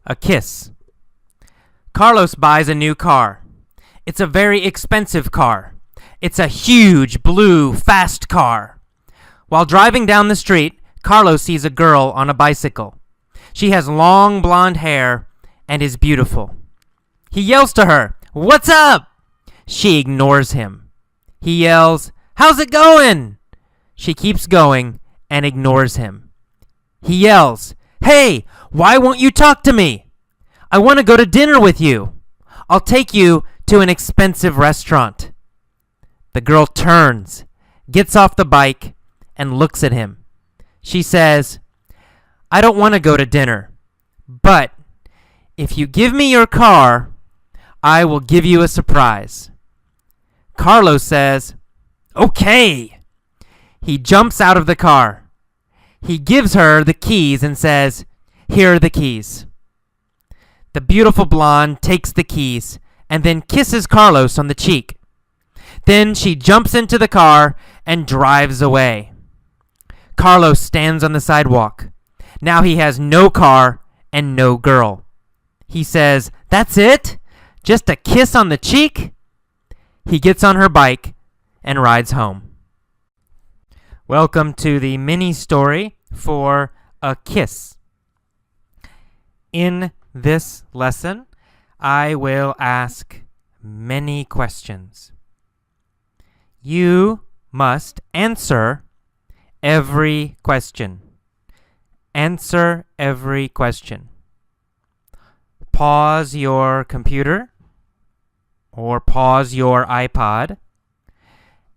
A kiss. Carlos buys a new car. It's a very expensive car. It's a huge, blue, fast car. While driving down the street, Carlos sees a girl on a bicycle. She has long blonde hair and is beautiful. He yells to her, "What's up?" She ignores him. He yells, "How's it going?" She keeps going and ignores him. He yells, "Hey, why won't you talk to me? I want to go to dinner with you. I'll take you to an expensive restaurant." The girl turns, gets off the bike, and looks at him. She says, "I don't want to go to dinner, but if you give me your car, I will give you a surprise." Carlos says, "Okay." He jumps out of the car. He gives her the keys and says, "Here are the keys." The beautiful blonde takes the keys and then kisses Carlos on the cheek. Then she jumps into the car and drives away. Carlos stands on the sidewalk. Now he has no car and no girl. He says, "That's it? Just a kiss on the cheek?" He gets on her bike and rides home. Welcome to the mini story for A Kiss. In this lesson, I will ask many questions. You must answer every question. Answer every question. Pause your computer or pause your iPod.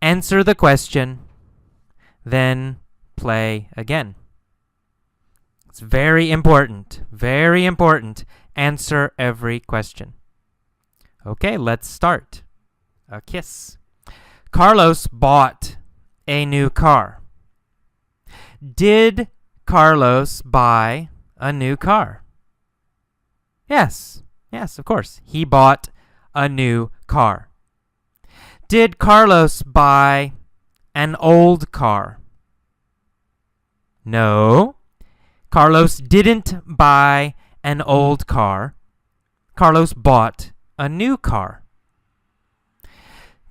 Answer the question, then play again. It's very important. Very important. Answer every question. Okay, let's start. A kiss. Carlos bought a new car. Did Carlos buy a new car? Yes, of course. He bought a new car. Did Carlos buy an old car? No. Carlos didn't buy an old car. Carlos bought a new car.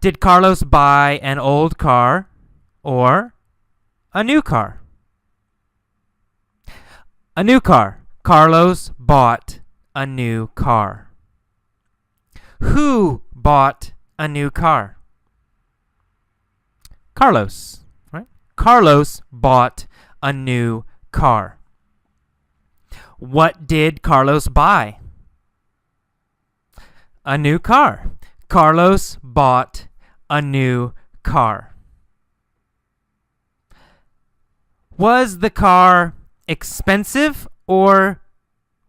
Did Carlos buy an old car or a new car? A new car. Carlos bought a new car. Who bought a new car? Carlos, right? Carlos bought a new car. What did Carlos buy? A new car. Carlos bought a new car. Was the car expensive or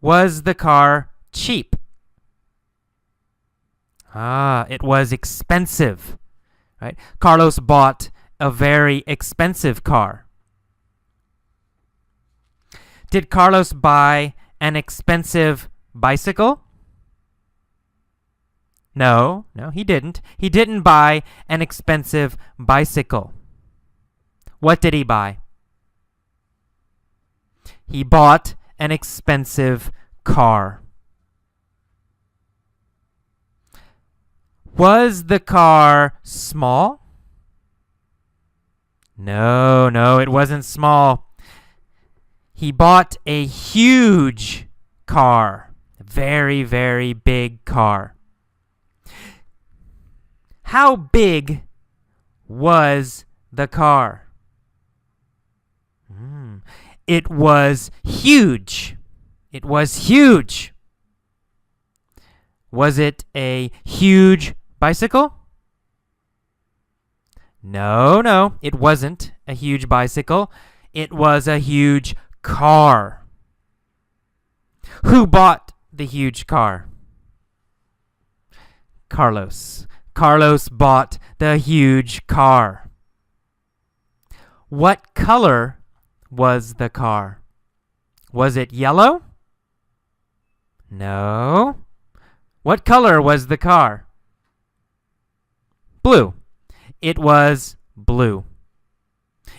was the car cheap? It was expensive, right? Carlos bought a very expensive car. Did Carlos buy an expensive bicycle? No, he didn't. He didn't buy an expensive bicycle. What did he buy? He bought an expensive car. Was the car small? No, it wasn't small. He bought a huge car. A very, very big car. How big was the car? It was huge. It was huge. Was it a huge bicycle? No, it wasn't a huge bicycle. It was a huge car. Who bought the huge car? Carlos. Carlos bought the huge car. What color was the car? Was it yellow? No. What color was the car? Blue. It was blue.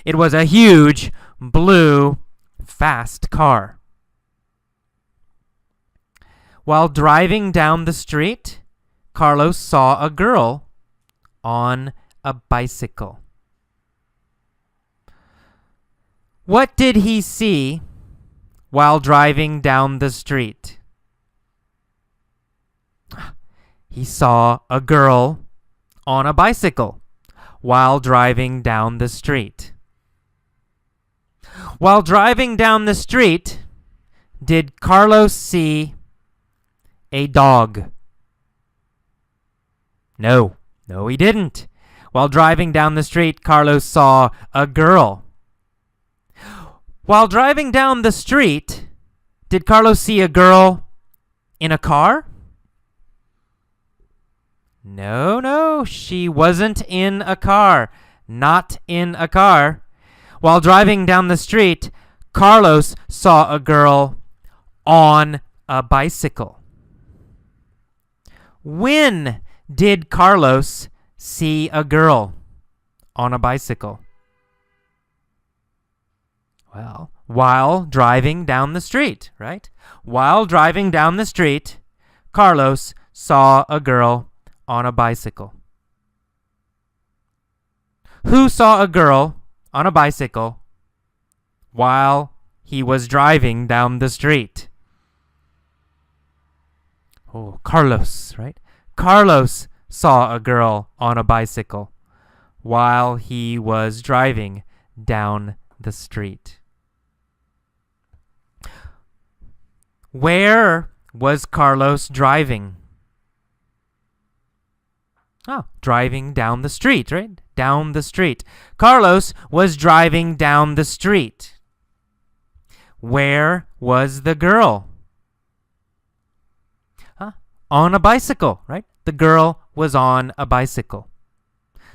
It was a huge, blue, fast car. While driving down the street, Carlos saw a girl on a bicycle. What did he see while driving down the street? He saw a girl on a bicycle while driving down the street. While driving down the street, did Carlos see a dog? No, he didn't. While driving down the street, Carlos saw a girl. While driving down the street, did Carlos see a girl in a car? No, she wasn't in a car. Not in a car. While driving down the street, Carlos saw a girl on a bicycle. When did Carlos see a girl on a bicycle? Well, while driving down the street, right? While driving down the street, Carlos saw a girl on a bicycle. Who saw a girl on a bicycle while he was driving down the street? Oh, Carlos, right? Carlos saw a girl on a bicycle while he was driving down the street. Where was Carlos driving? Driving down the street, right? Down the street. Carlos was driving down the street. Where was the girl? On a bicycle, right? The girl was on a bicycle.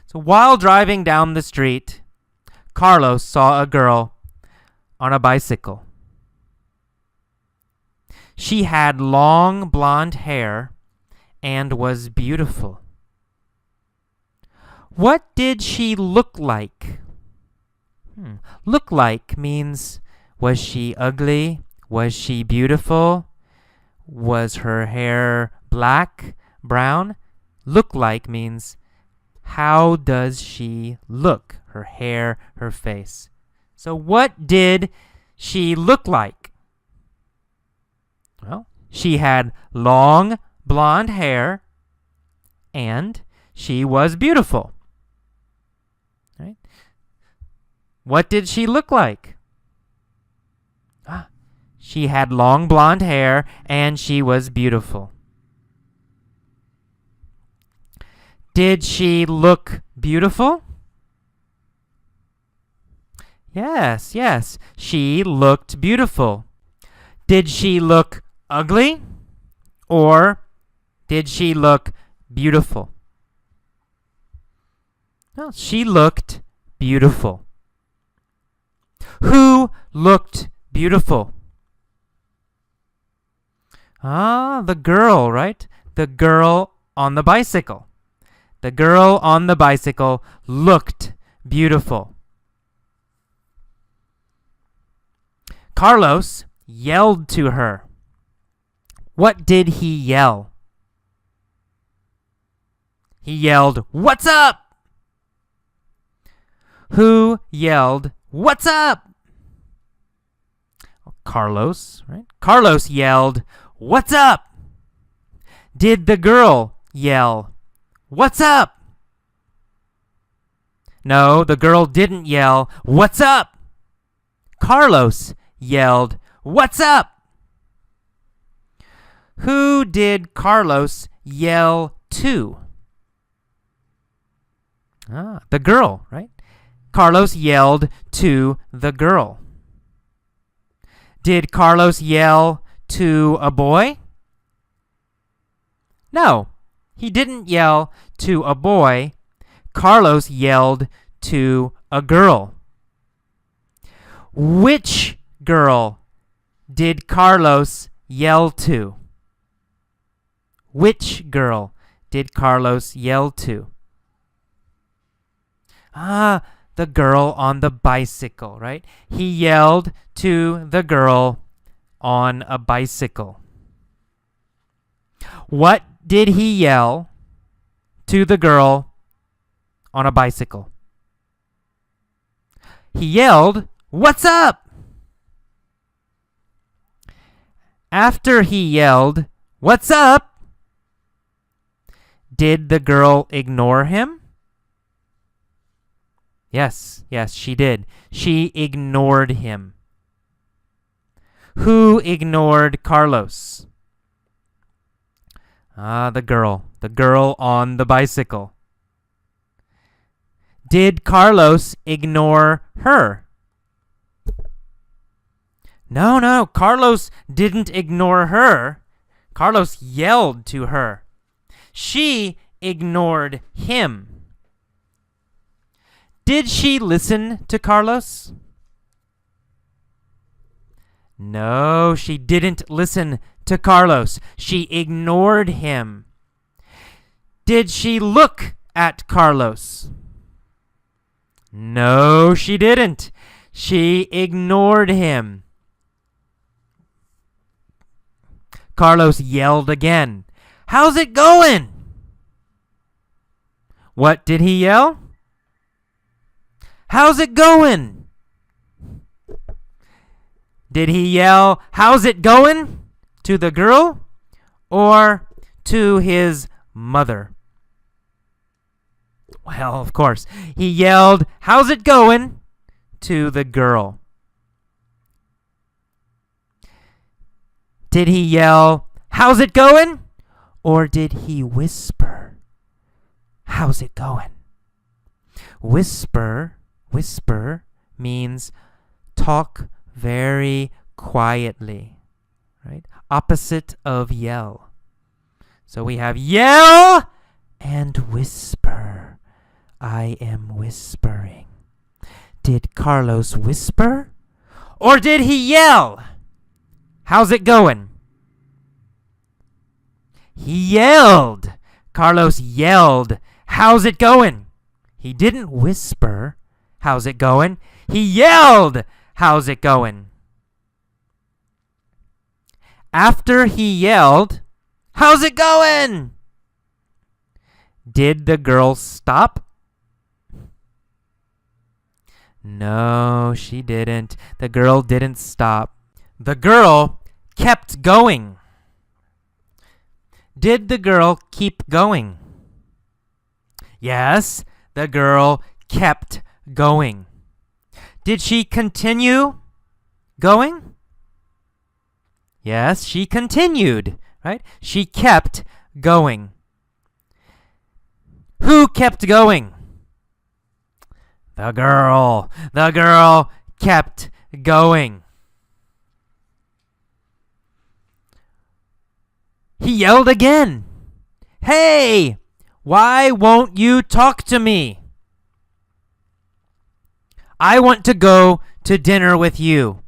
So while driving down the street, Carlos saw a girl on a bicycle. She had long blonde hair and was beautiful. What did she look like? Look like means, was she ugly? Was she beautiful? Was her hair black, brown? Look like means, how does she look? Her hair, her face. So what did she look like? Well, she had long blonde hair and she was beautiful. Right? What did she look like? She had long blonde hair and she was beautiful. Did she look beautiful? Yes, she looked beautiful. Did she look ugly? Or did she look beautiful? Well, she looked beautiful. Who looked beautiful? The girl, right? The girl on the bicycle. The girl on the bicycle looked beautiful. Carlos yelled to her. What did he yell? He yelled, "What's up?" Who yelled, "What's up?" Carlos, right? Carlos yelled, "What's up?" Did the girl yell, "What's up?" No, the girl didn't yell, "What's up?" Carlos yelled, "What's up?" Who did Carlos yell to? The girl, right? Carlos yelled to the girl. Did Carlos yell to a boy? No, he didn't yell to a boy. Carlos yelled to a girl. Which girl did Carlos yell to? Which girl did Carlos yell to? The girl on the bicycle, right? He yelled to the girl on a bicycle. What did he yell to the girl on a bicycle? He yelled, "What's up?" After he yelled, "What's up?" did the girl ignore him? Yes, she did. She ignored him. Who ignored Carlos? The girl on the bicycle. Did Carlos ignore her? No, Carlos didn't ignore her. Carlos yelled to her. She ignored him. Did she listen to Carlos? No, she didn't listen to Carlos. She ignored him. Did she look at Carlos? No, she didn't. She ignored him. Carlos yelled again. "How's it going?" What did he yell? "How's it going?" Did he yell, "How's it going?" to the girl or to his mother? Well, of course, he yelled, "How's it going?" to the girl. Did he yell, "How's it going?" or did he whisper, "How's it going?" Whisper means talk very quietly, right? Opposite of yell. So we have yell and whisper. I am whispering. Did Carlos whisper or did he yell? How's it going? He yelled. Carlos yelled. How's it going? He didn't whisper. How's it going? He yelled. How's it going? After he yelled, "How's it going?" did the girl stop? No, she didn't. The girl didn't stop. The girl kept going. Did the girl keep going? Yes, the girl kept going. Did she continue going? Yes, she continued, right? She kept going. Who kept going? The girl. The girl kept going. He yelled again. "Hey, why won't you talk to me? I want to go to dinner with you.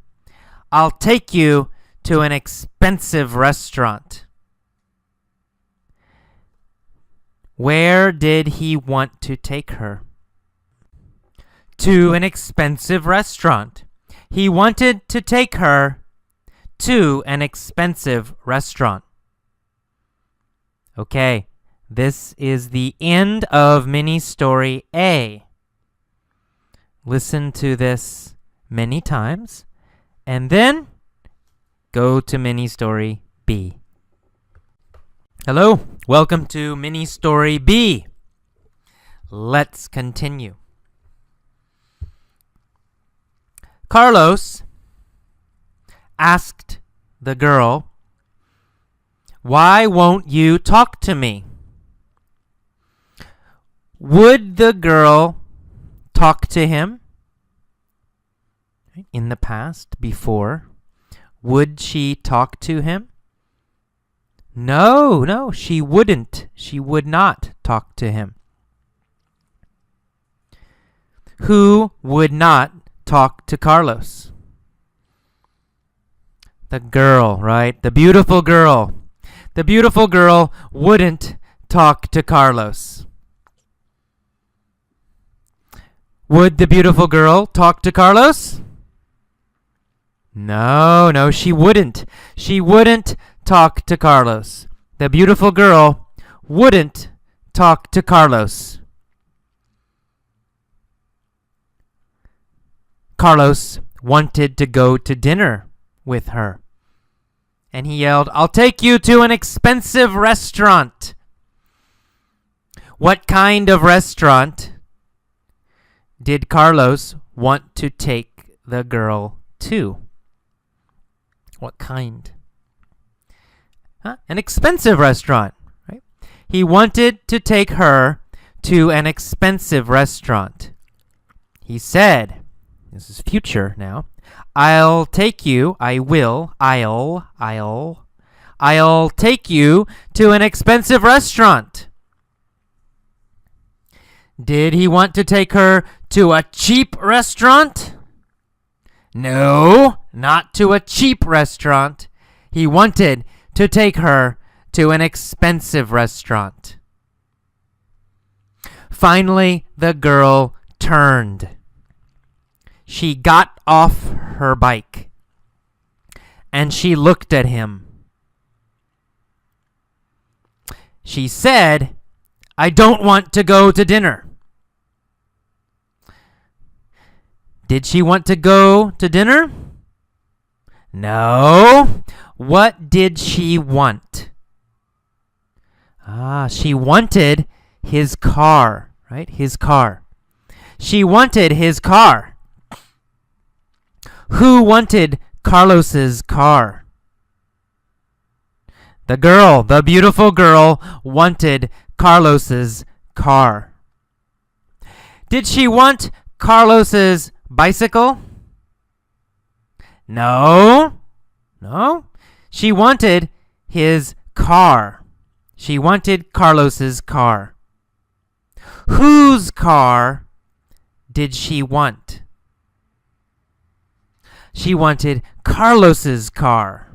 I'll take you to an expensive restaurant." Where did he want to take her? To an expensive restaurant. He wanted to take her to an expensive restaurant. Okay, this is the end of mini story A. Listen to this many times and then go to mini story B. Hello, welcome to mini story B. Let's continue. Carlos asked the girl, "Why won't you talk to me?" Would the girl talk to him? In the past, before, would she talk to him? No, she wouldn't. She would not talk to him. Who would not talk to Carlos? The girl, right? The beautiful girl. The beautiful girl wouldn't talk to Carlos. Would the beautiful girl talk to Carlos? No, she wouldn't. She wouldn't talk to Carlos. the beautiful girl wouldn't talk to Carlos. Carlos wanted to go to dinner with her. And he yelled, "I'll take you to an expensive restaurant." What kind of restaurant did Carlos want to take the girl to? What kind? An expensive restaurant, right? He wanted to take her to an expensive restaurant. He said, this is future now, I'll take you to an expensive restaurant. Did he want to take her to a cheap restaurant? No, not to a cheap restaurant. He wanted to take her to an expensive restaurant. Finally, the girl turned. She got off her bike and she looked at him. She said, "I don't want to go to dinner." Did she want to go to dinner? No. What did she want? She wanted his car, right? His car. She wanted his car. Who wanted Carlos's car? The girl, the beautiful girl, wanted Carlos's car. Did she want Carlos's bicycle? No. She wanted his car. She wanted Carlos's car. Whose car did she want? She wanted Carlos's car.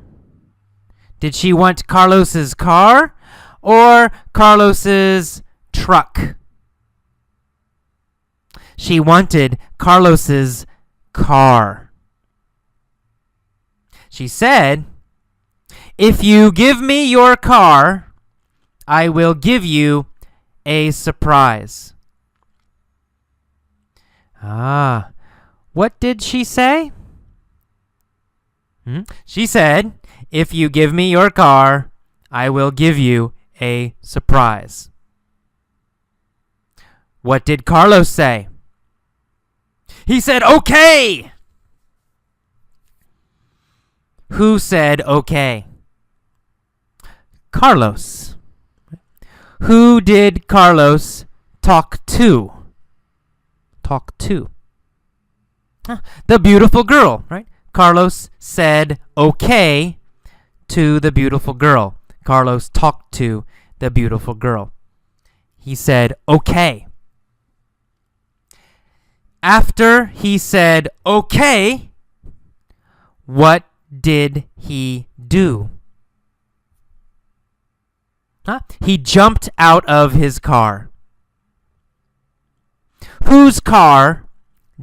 Did she want Carlos's car or Carlos's truck? She wanted Carlos's car. She said, "If you give me your car, I will give you a surprise." What did she say? She said, "If you give me your car, I will give you a surprise." What did Carlos say? He said, "Okay." Who said okay? Carlos. Who did Carlos talk to? The beautiful girl, right? Carlos said okay to the beautiful girl. Carlos talked to the beautiful girl. He said okay. After he said okay, what did he do? He jumped out of his car. Whose car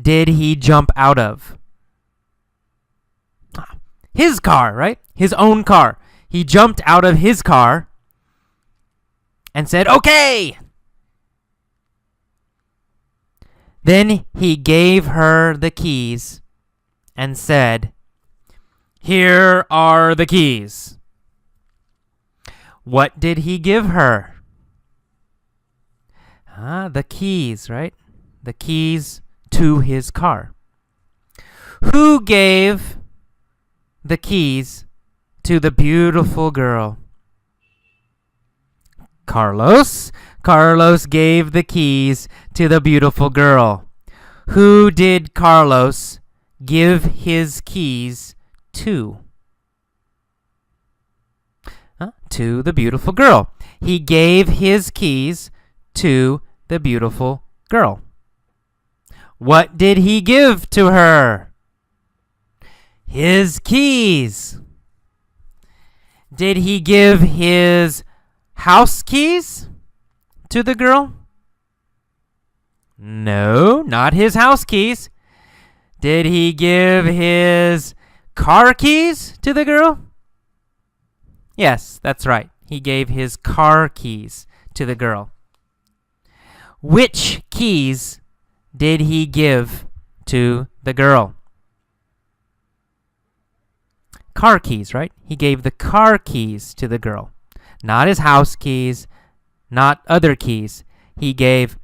did he jump out of? His car, right? His own car. He jumped out of his car and said, "Okay." Then he gave her the keys and said, "Here are the keys." What did he give her? The keys, right? The keys to his car. Who gave the keys to the beautiful girl? Carlos. Carlos gave the keys to the beautiful girl. Who did Carlos give his keys to? To the beautiful girl. He gave his keys to the beautiful girl. What did he give to her? His keys. Did he give his house keys to the girl? No, not his house keys. Did he give his car keys to the girl? Yes, that's right. he gave his car keys to the girl. Which keys did he give to the girl? Car keys, right? He gave the car keys to the girl. Not his house keys, not other keys. He gave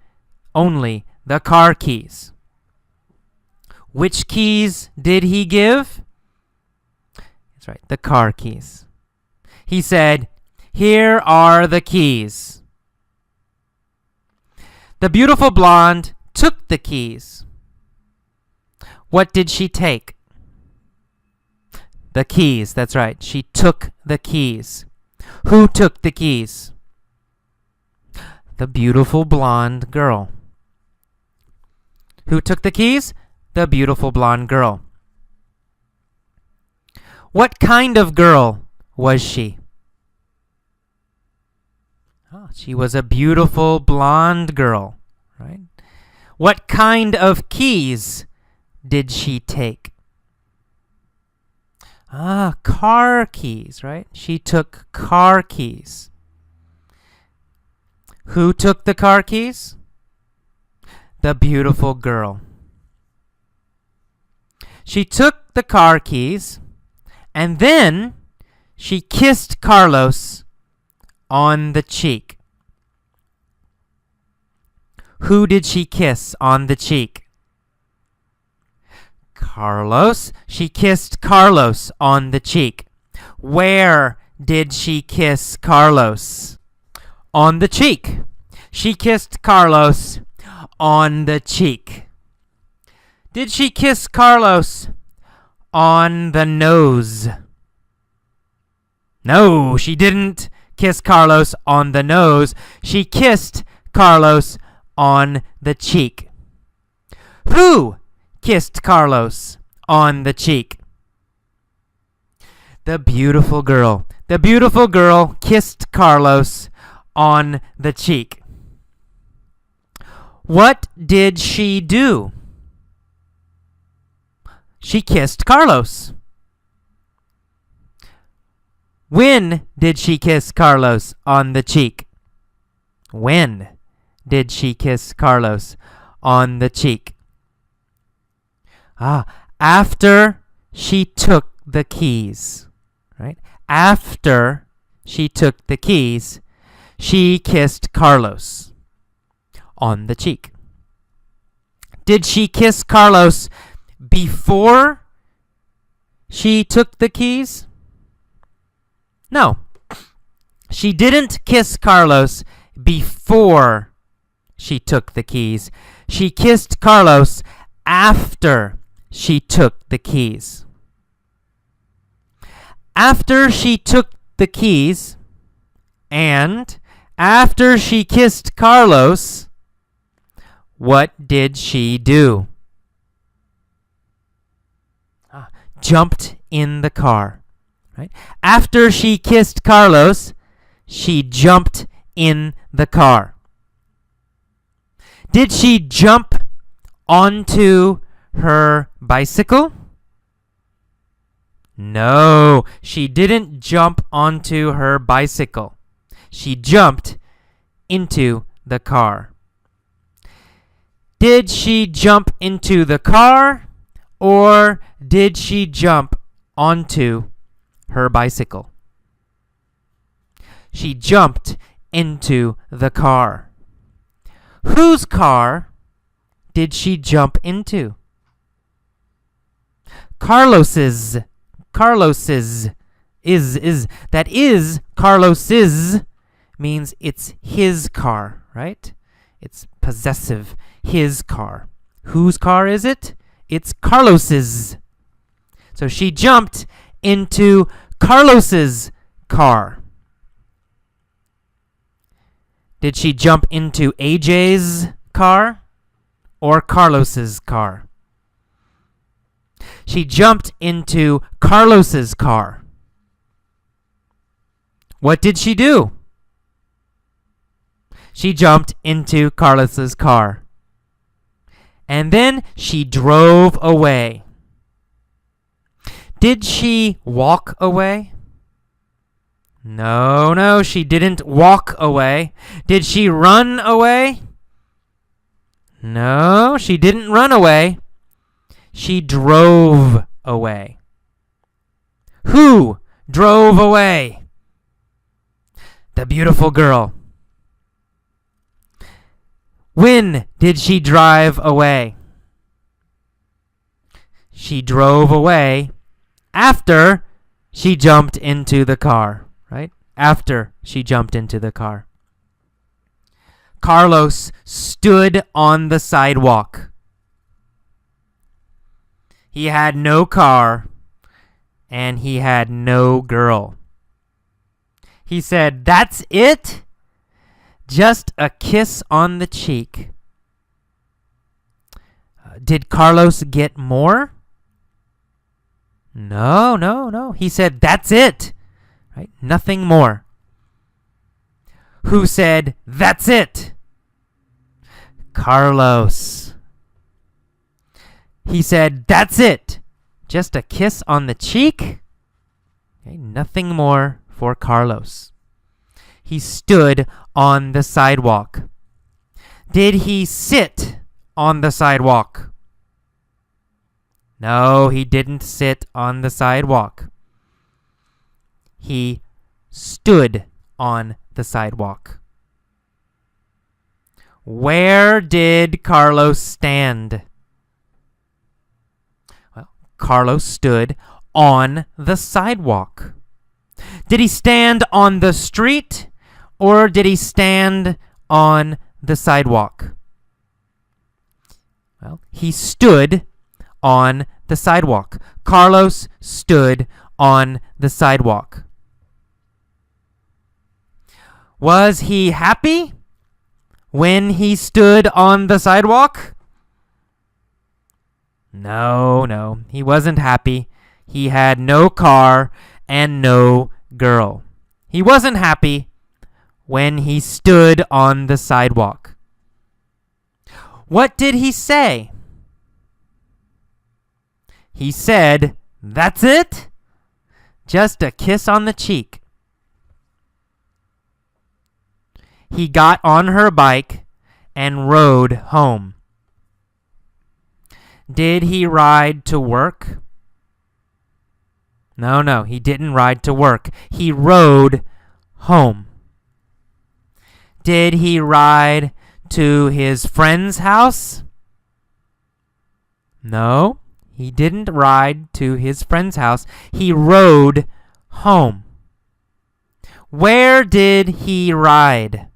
only the car keys. Which keys did he give? That's right, the car keys. He said, "Here are the keys." The beautiful blonde took the keys. What did she take? The keys, that's right. She took the keys. Who took the keys? The beautiful blonde girl. Who took the keys? The beautiful blonde girl. What kind of girl was she? Oh, she was a beautiful blonde girl, right? What kind of keys did she take? Car keys, right? She took car keys. Who took the car keys? The beautiful girl. She took the car keys, and then she kissed Carlos on the cheek. Who did she kiss on the cheek? Carlos. She kissed Carlos on the cheek. Where did she kiss Carlos? On the cheek. She kissed Carlos on the cheek. Did she kiss Carlos on the nose? No, she didn't kiss Carlos on the nose. She kissed Carlos on the cheek. Who kissed Carlos on the cheek? The beautiful girl. The beautiful girl kissed Carlos on the cheek. What did she do? She kissed Carlos. When did she kiss Carlos on the cheek? When did she kiss Carlos on the cheek? After she took the keys, right? After she took the keys, she kissed Carlos on the cheek. Did she kiss Carlos before she took the keys? No. She didn't kiss Carlos before she took the keys. She kissed Carlos after she took the keys. After she took the keys and after she kissed Carlos, what did she do? Jumped in the car, right? After she kissed Carlos, she jumped in the car. Did she jump onto her bicycle? No, she didn't jump onto her bicycle. She jumped into the car. Did she jump into the car or did she jump onto her bicycle? She jumped into the car. Whose car did she jump into? Carlos's. Carlos's. That is Carlos's means it's his car, right? It's possessive. His car. Whose car is it? It's Carlos's. So she jumped into Carlos's car. Did she jump into AJ's car or Carlos's car? She jumped into Carlos's car. What did she do? She jumped into Carlos's car. And then she drove away. Did she walk away? No, no, she didn't walk away. Did she run away? No, she didn't run away. She drove away. Who drove away? The beautiful girl. When did she drive away? She drove away after she jumped into the car, right? After she jumped into the car. Carlos stood on the sidewalk. He had no car and he had no girl. He said, "That's it? Just a kiss on the cheek." Did Carlos get more? No, no, no. He said, "That's it." Right? Nothing more. Who said, "That's it"? Carlos. He said, "That's it. Just a kiss on the cheek." Okay, nothing more for Carlos. He stood on the sidewalk. Did he sit on the sidewalk? No, he didn't sit on the sidewalk. He stood on the sidewalk. Where did Carlos stand? Well, Carlos stood on the sidewalk. Did he stand on the street or did he stand on the sidewalk? Well, he stood on the sidewalk. Carlos stood on the sidewalk. Was he happy when he stood on the sidewalk? No, no, he wasn't happy. He had no car and no girl. He wasn't happy when he stood on the sidewalk. What did he say? He said, "That's it? Just a kiss on the cheek." He got on her bike and rode home. Did he ride to work? No, no, he didn't ride to work. He rode home. Did he ride to his friend's house? No, he didn't ride to his friend's house. He rode home. Where did he ride?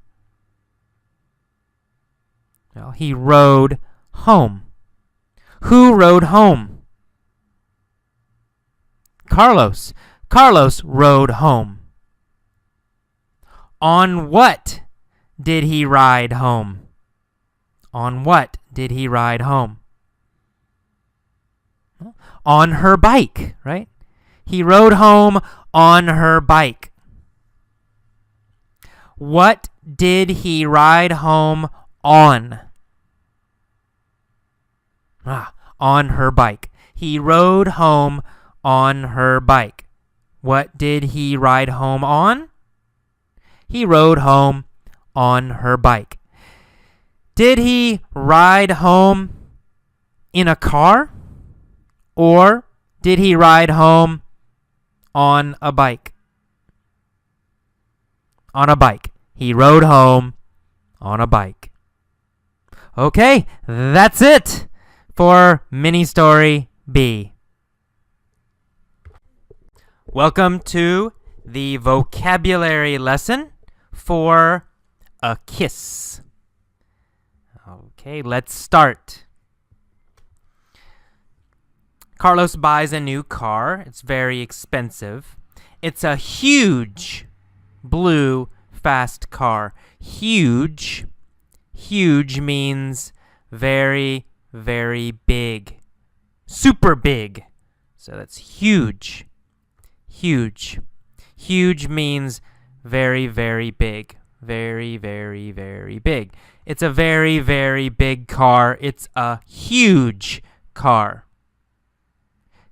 Well, he rode home. Who rode home? Carlos. Carlos rode home. On what did he ride home? On what did he ride home? On her bike, right? He rode home on her bike. What did he ride home on? On her bike. He rode home on her bike. What did he ride home on? He rode home on her bike. Did he ride home in a car? Or did he ride home on a bike? On a bike. He rode home on a bike. Okay, that's it for Mini Story B. Welcome to the vocabulary lesson for a kiss. Okay, let's start. Carlos buys a new car. It's very expensive. It's a huge blue fast car. Huge. Huge means very, very big. Super big. So that's huge. Huge. Huge means very, very big. Very, very, very big. It's a very, very big car. It's a huge car.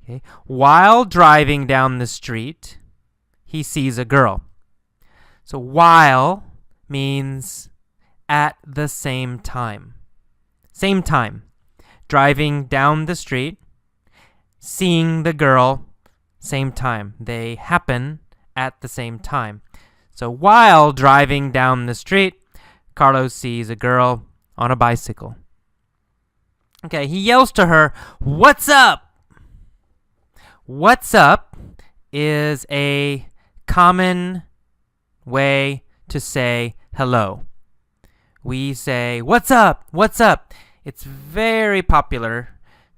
Okay. While driving down the street, he sees a girl. So while means at the same time. Same time. Driving down the street, seeing the girl, same time. They happen at the same time. So while driving down the street, Carlos sees a girl on a bicycle. Okay, he yells to her, "What's up?" What's up is a common way to say hello. We say, "What's up? What's up?" It's very popular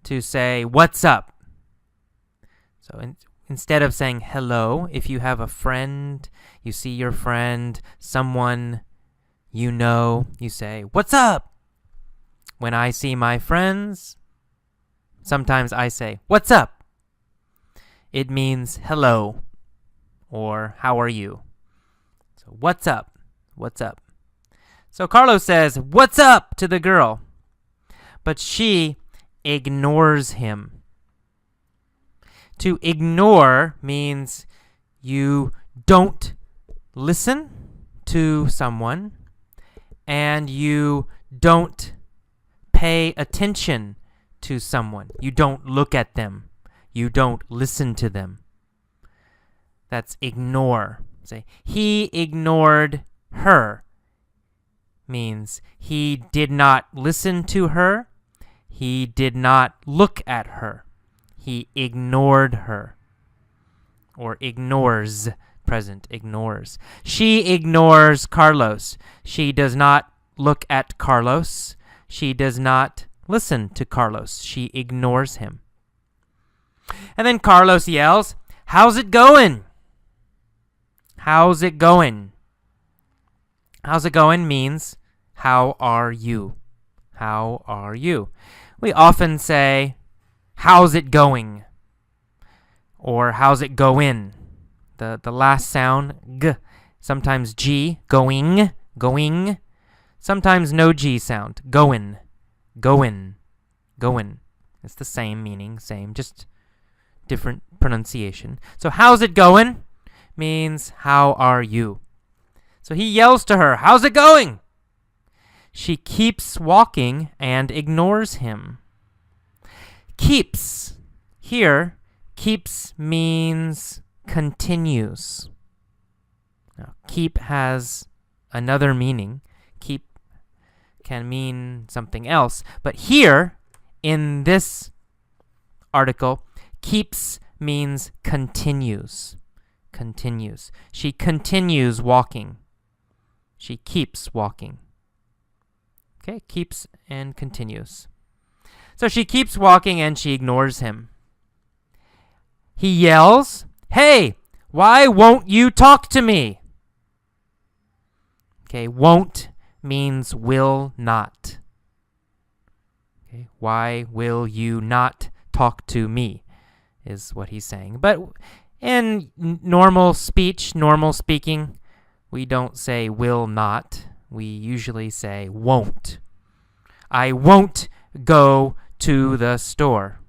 to say, "What's up?" So instead of saying hello, if you have a friend, you see your friend, someone you know, you say, "What's up?" When I see my friends, sometimes I say, "What's up?" It means hello or how are you? So what's up? What's up? So Carlos says, "What's up?" to the girl, but she ignores him. To ignore means you don't listen to someone and you don't pay attention to someone. You don't look at them. You don't listen to them. That's ignore. Say, he ignored her. Means he did not listen to her. He did not look at her. He ignored her. Or ignores. Present, ignores. She ignores Carlos. She does not look at Carlos. She does not listen to Carlos. She ignores him. And then Carlos yells, "How's it going?" How's it going? How's it going means, how are you? How are you? We often say, "How's it going?" Or "How's it going?" The last sound, g, sometimes g, going, going. Sometimes no g sound, goin', goin', goin'. It's the same meaning, same, just different pronunciation. So how's it going means how are you? So he yells to her, "How's it going?" She keeps walking and ignores him. Keeps. Here, keeps means continues. Now, keep has another meaning. Keep can mean something else. But here, in this article, keeps means continues. Continues. She continues walking. She keeps walking. Okay, keeps and continues. So she keeps walking and she ignores him. He yells, "Hey, why won't you talk to me?" Okay, won't means will not. Okay, why will you not talk to me is what he's saying. But in normal speech, normal speaking, we don't say will not. We usually say won't. I won't go to the store.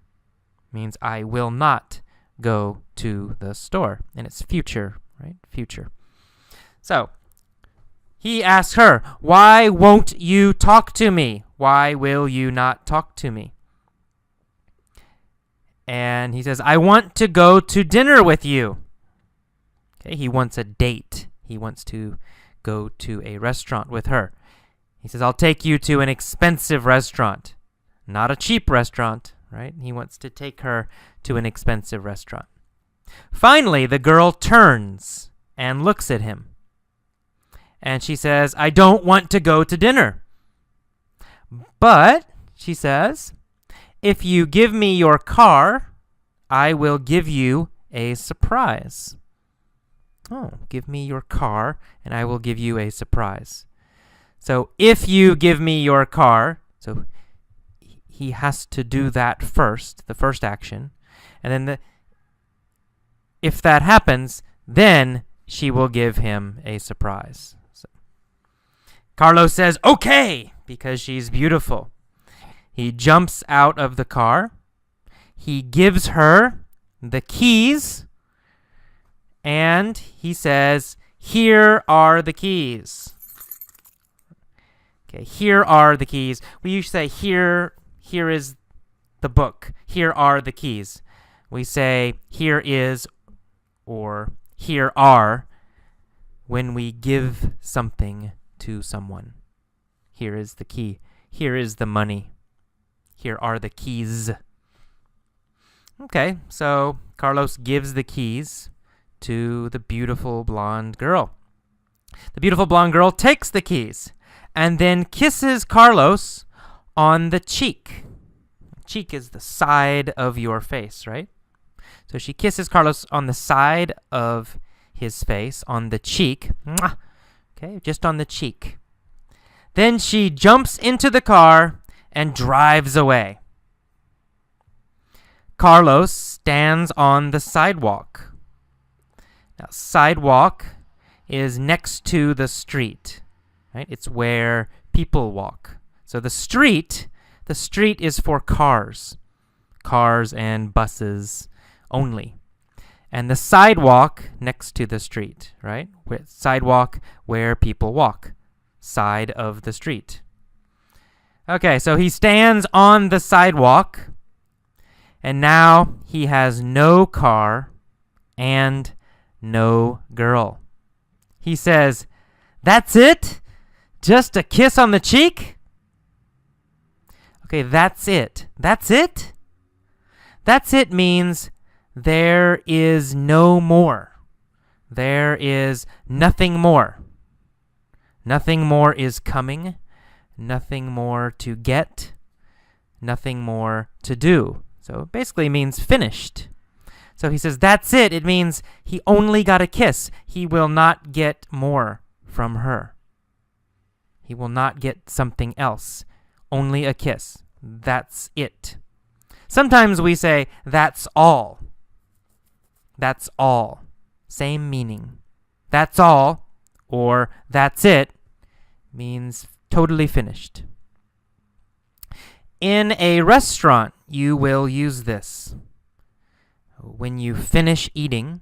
Means I will not go to the store. And it's future, right? Future. So, he asks her, "Why won't you talk to me? Why will you not talk to me?" And he says, "I want to go to dinner with you." Okay, he wants a date. He wants to go to a restaurant with her. He says, "I'll take you to an expensive restaurant." Not a cheap restaurant, right? He wants to take her to an expensive restaurant. Finally, the girl turns and looks at him. And she says, "I don't want to go to dinner. But," she says, "if you give me your car, I will give you a surprise." Oh, give me your car and I will give you a surprise. So if you give me your car, so he has to do that first, the first action. And then if that happens, then she will give him a surprise. So Carlos says, "Okay," because she's beautiful. He jumps out of the car. He gives her the keys. And he says, Here are the keys. Okay, here are the keys. We usually say here is the book. Here are the keys. We say here is or here are when we give something to someone. Here is the key. Here is the money. Here are the keys. Okay, so Carlos gives the keys to the beautiful blonde girl. The beautiful blonde girl takes the keys and then kisses Carlos on the cheek. Cheek is the side of your face, right? So she kisses Carlos on the side of his face, on the cheek. Mwah! Okay, just on the cheek. Then she jumps into the car and drives away. Carlos stands on the sidewalk. Now, sidewalk is next to the street, right? It's where people walk. So the street is for cars and buses only. And the sidewalk next to the street, right? Sidewalk where people walk. Side of the street. Okay, so he stands on the sidewalk, and now he has no car and no girl. He says, "That's it? Just a kiss on the cheek?" Okay, that's it. That's it? That's it means there is no more. There is nothing more. Nothing more is coming. Nothing more to get. Nothing more to do. So it basically means finished. So he says, that's it. It means he only got a kiss. He will not get more from her. He will not get something else. Only a kiss. That's it. Sometimes we say, that's all. That's all. Same meaning. That's all, or that's it, means totally finished. In a restaurant, you will use this. When you finish eating,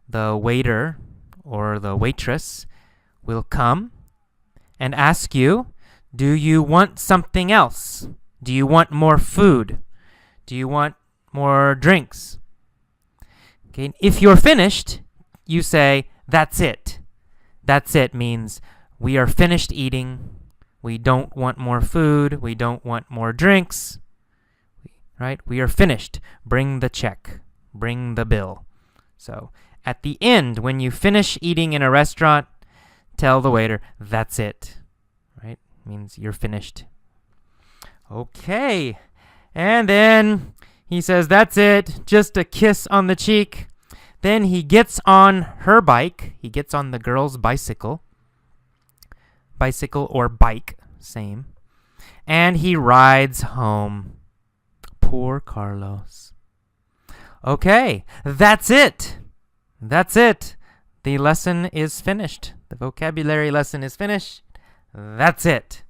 the waiter or the waitress will come and ask you, do you want something else? Do you want more food? Do you want more drinks? Okay, if you're finished, you say, that's it. That's it means we are finished eating. We don't want more food. We don't want more drinks. Right? We are finished. Bring the check. Bring the bill. So at the end, when you finish eating in a restaurant, tell the waiter, that's it. Right? Means you're finished. Okay. And then he says, that's it. Just a kiss on the cheek. Then he gets on her bike. He gets on the girl's bicycle. Bicycle or bike, same. And he rides home. Poor Carlos. Okay, that's it. That's it. The lesson is finished. The vocabulary lesson is finished. That's it.